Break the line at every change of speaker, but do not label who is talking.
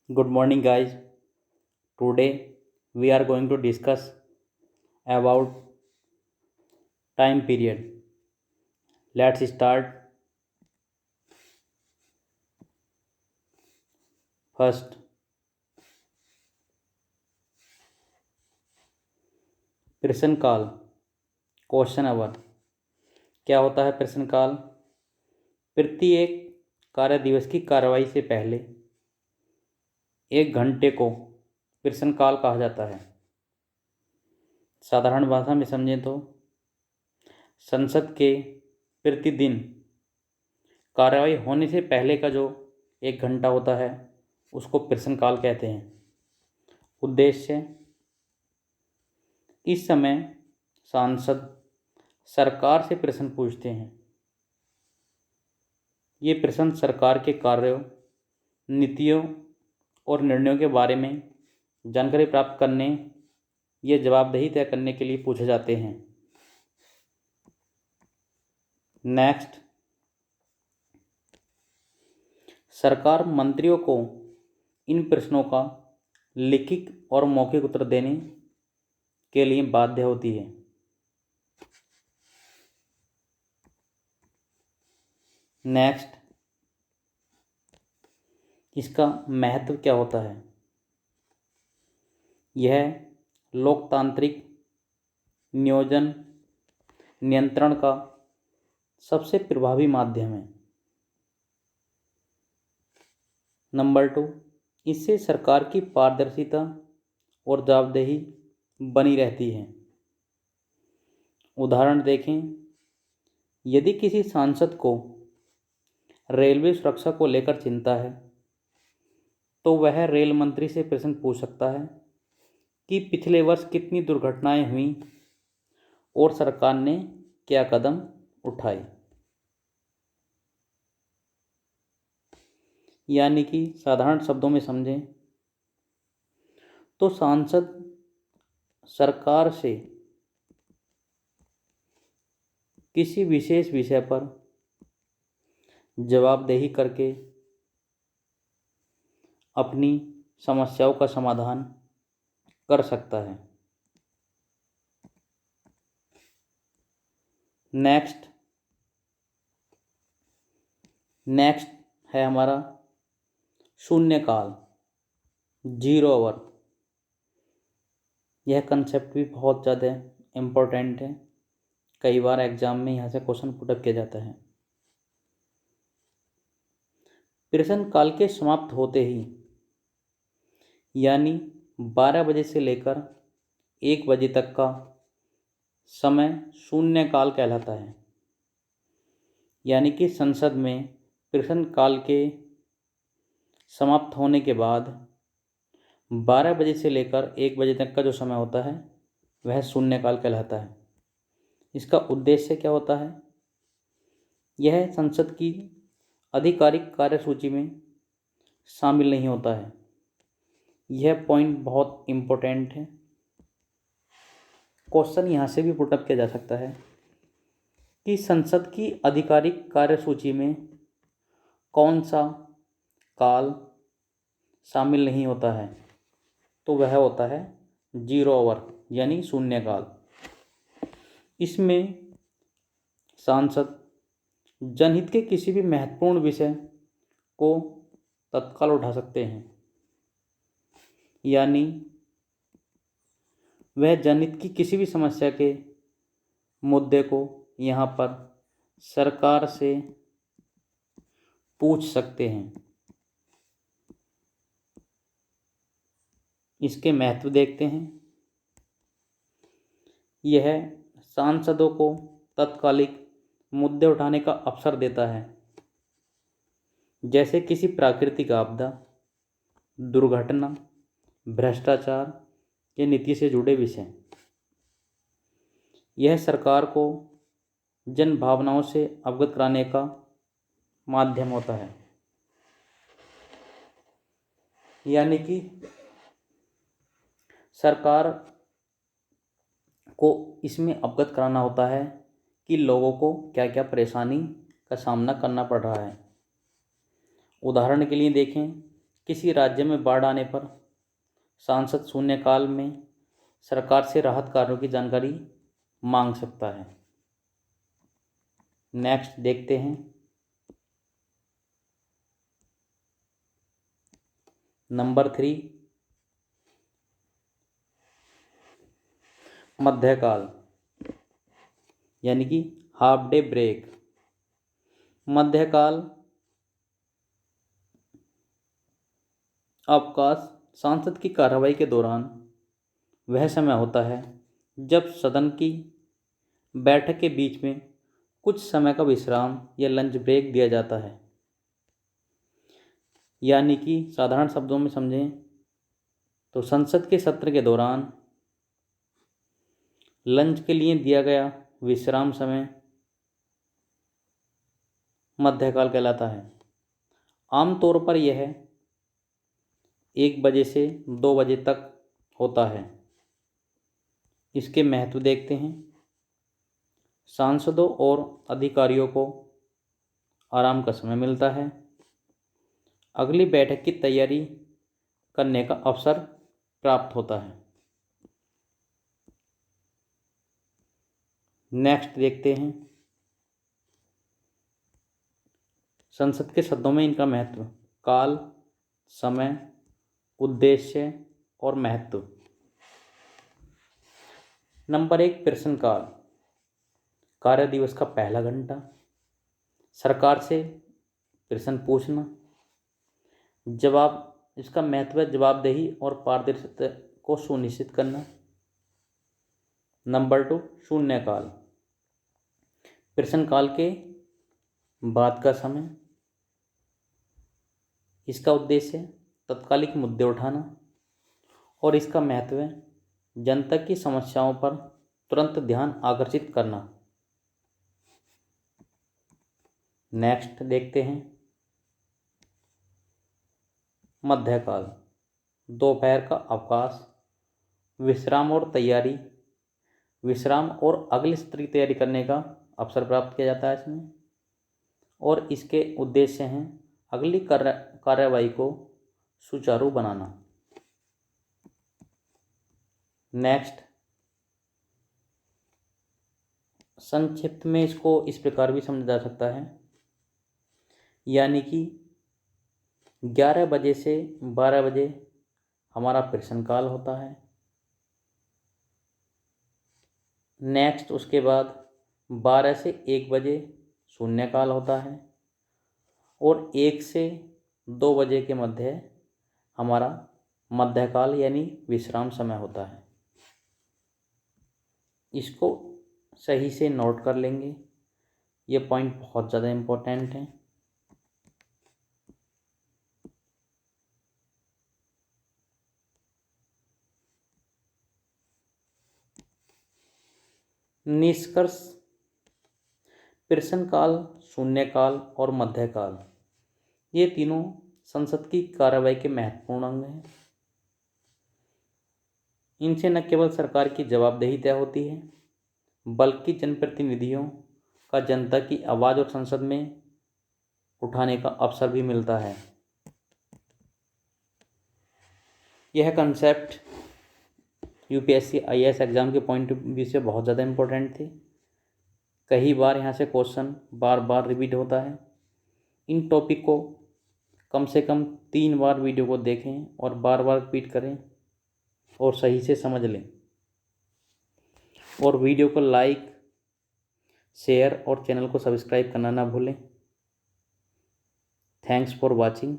Good morning, guys. Today we are going to discuss about time period. Let's start. First, प्रश्न काल, question our. क्या होता है प्रश्न काल? प्रत्येक कार्य दिवस की कार्रवाई से पहले 1 घंटे को प्रश्न काल कहा जाता है। साधारण भाषा में समझें तो संसद के प्रतिदिन कार्रवाई होने से पहले का जो 1 घंटा होता है उसको प्रश्नकाल कहते हैं। उद्देश्य, इस समय सांसद सरकार से प्रश्न पूछते हैं। ये प्रश्न सरकार के कार्यों, नीतियों और निर्णयों के बारे में जानकारी प्राप्त करने या जवाबदेही तय करने के लिए पूछे जाते हैं। नेक्स्ट, सरकार मंत्रियों को इन प्रश्नों का लिखित और मौखिक उत्तर देने के लिए बाध्य होती है। नेक्स्ट, इसका महत्व क्या होता है? यह लोकतांत्रिक नियोजन नियंत्रण का सबसे प्रभावी माध्यम है। नंबर 2, इससे सरकार की पारदर्शिता और जवाबदेही बनी रहती है। उदाहरण देखें, यदि किसी सांसद को रेलवे सुरक्षा को लेकर चिंता है तो वह रेल मंत्री से प्रश्न पूछ सकता है कि पिछले वर्ष कितनी दुर्घटनाएं हुई और सरकार ने क्या कदम उठाए। यानी कि साधारण शब्दों में समझें तो सांसद सरकार से किसी विशेष विषय पर जवाबदेही करके अपनी समस्याओं का समाधान कर सकता है। नेक्स्ट है हमारा शून्यकाल, 0 आवर। यह कंसेप्ट भी बहुत ज़्यादा इम्पोर्टेंट है। कई बार एग्जाम में यहाँ से क्वेश्चन पुटअप किया जाता है। प्रश्न काल के समाप्त होते ही यानी 12 बजे से लेकर 1 बजे तक का समय शून्यकाल कहलाता है। यानी कि संसद में प्रश्न काल के समाप्त होने के बाद 12 बजे से लेकर 1 बजे तक का जो समय होता है वह शून्यकाल कहलाता है। इसका उद्देश्य क्या होता है? यह संसद की आधिकारिक कार्यसूची में शामिल नहीं होता है। यह पॉइंट बहुत इम्पोर्टेंट है। क्वेश्चन यहाँ से भी पुटअप किया जा सकता है कि संसद की आधिकारिक कार्यसूची में कौन सा काल शामिल नहीं होता है? तो वह होता है 0 आवर यानी शून्यकाल। इसमें सांसद जनहित के किसी भी महत्वपूर्ण विषय को तत्काल उठा सकते हैं। यानी वह जनहित की किसी भी समस्या के मुद्दे को यहाँ पर सरकार से पूछ सकते हैं। इसके महत्व देखते हैं। यह सांसदों को तत्कालिक मुद्दे उठाने का अवसर देता है, जैसे किसी प्राकृतिक आपदा, दुर्घटना, भ्रष्टाचार या नीति से जुड़े विषय। यह सरकार को जन भावनाओं से अवगत कराने का माध्यम होता है। यानी कि सरकार को इसमें अवगत कराना होता है कि लोगों को क्या क्या परेशानी का सामना करना पड़ रहा है। उदाहरण के लिए देखें किसी राज्य में बाढ़ आने पर सांसद शून्यकाल में सरकार से राहत कार्यों की जानकारी मांग सकता है। नेक्स्ट देखते हैं नंबर 3, मध्यकाल यानी कि हाफ डे ब्रेक। मध्यकाल अवकाश संसद की कार्रवाई के दौरान वह समय होता है जब सदन की बैठक के बीच में कुछ समय का विश्राम या लंच ब्रेक दिया जाता है। यानी कि साधारण शब्दों में समझें तो संसद के सत्र के दौरान लंच के लिए दिया गया विश्राम समय मध्यकाल कहलाता है। आमतौर पर यह 1 बजे से 2 बजे तक होता है। इसके महत्व देखते हैं। सांसदों और अधिकारियों को आराम का समय मिलता है, अगली बैठक की तैयारी करने का अवसर प्राप्त होता है। नेक्स्ट देखते हैं संसद के शब्दों में इनका महत्व। काल, समय, उद्देश्य और महत्व। नंबर 1, प्रश्नकाल। कार्य दिवस का पहला घंटा, सरकार से प्रश्न पूछना। जवाब, इसका महत्व है जवाबदेही और पारदर्शिता को सुनिश्चित करना। नंबर 2, शून्यकाल। प्रश्नकाल के बाद का समय। इसका उद्देश्य तत्कालिक मुद्दे उठाना और इसका महत्व है जनता की समस्याओं पर तुरंत ध्यान आकर्षित करना। नेक्स्ट देखते हैं मध्यकाल। दोपहर का अवकाश, विश्राम और तैयारी। विश्राम और अगले सत्र की तैयारी करने का अवसर प्राप्त किया जाता है इसमें, और इसके उद्देश्य हैं अगली कार्यवाही को सुचारू बनाना। नेक्स्ट, संक्षिप्त में इसको इस प्रकार भी समझा जा सकता है, यानी कि 11 बजे से 12 बजे हमारा प्रश्नकाल होता है। नेक्स्ट, उसके बाद 12 से 1 बजे शून्यकाल होता है और 1 से 2 बजे के मध्य हमारा मध्यकाल यानी विश्राम समय होता है। इसको सही से नोट कर लेंगे, ये पॉइंट बहुत ज़्यादा इम्पोर्टेंट है। निष्कर्ष, प्रश्नकाल, शून्यकाल और मध्यकाल ये तीनों संसद की कार्रवाई के महत्वपूर्ण अंग हैं। इनसे न केवल सरकार की जवाबदेही तय होती है, बल्कि जनप्रतिनिधियों का जनता की आवाज़ और संसद में उठाने का अवसर भी मिलता है। यह कंसेप्ट यूपीएससी आईएएस एग्ज़ाम के पॉइंट ऑफ व्यू से बहुत ज़्यादा इम्पोर्टेंट थे। कई बार यहाँ से क्वेश्चन बार बार रिपीट होता है। इन टॉपिक को कम से कम 3 बार वीडियो को देखें और बार बार रिपीट करें और सही से समझ लें, और वीडियो को लाइक, शेयर और चैनल को सब्सक्राइब करना ना भूलें। Thanks for watching.